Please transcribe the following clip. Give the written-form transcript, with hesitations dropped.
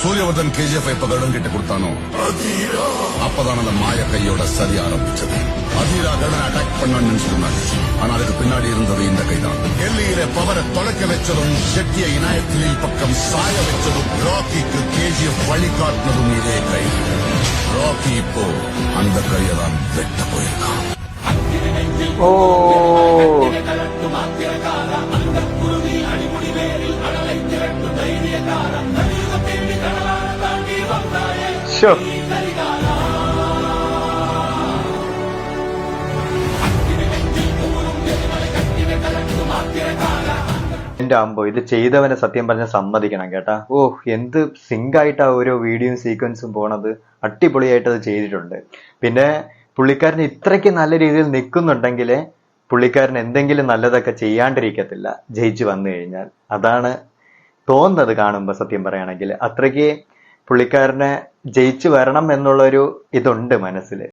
சூரியவர்தன் KGF இப்ப கருடன் கிட்ட கொடுத்தானோ அப்பதான் அந்த மாய கையோட சதி ஆரம்பிச்சது. அதீரா கருடன் அட்டாக் பண்ணான்னு நினைச்சிருந்தாங்க. ஆனா அதுக்கு பின்னாடி இருந்தது இந்த கைதான். டெல்லியில பவரை தொலைக்க வச்சதும் ஷெட்டிய இனாயத்திலில் பக்கம் சாய வச்சதும் ராக்கிக்கு கேஜிஎஃப் வழிகாட்டினதும் இதே கை. ராக்கி இப்போ அந்த கையதான் வெட்ட போயிருக்கான். എന്റെ അമ്പോ, ഇത് ചെയ്തവനെ സത്യം പറഞ്ഞ സമ്മതിക്കണം കേട്ടാ. എന്ത് സിങ്കായിട്ടാ ഓരോ വീഡിയോയും സീക്വൻസും പോണത്. അടിപൊളിയായിട്ട് അത് ചെയ്തിട്ടുണ്ട്. പിന്നെ പുള്ളിക്കാരൻ ഇത്രയ്ക്ക് നല്ല രീതിയിൽ നിൽക്കുന്നുണ്ടെങ്കിൽ പുള്ളിക്കാരൻ എന്തെങ്കിലും നല്ലതൊക്കെ ചെയ്യാണ്ടിരിക്കത്തില്ല ജയിച്ചു വന്നു കഴിഞ്ഞാൽ. അതാണ് തോന്നുന്നത് കാണുമ്പോ. സത്യം പറയുകയാണെങ്കിൽ അത്രയ്ക്ക് പുള്ളിക്കാരനെ ജയിച്ചു വരണം എന്നുള്ളൊരു ഇതുണ്ട് മനസ്സിൽ.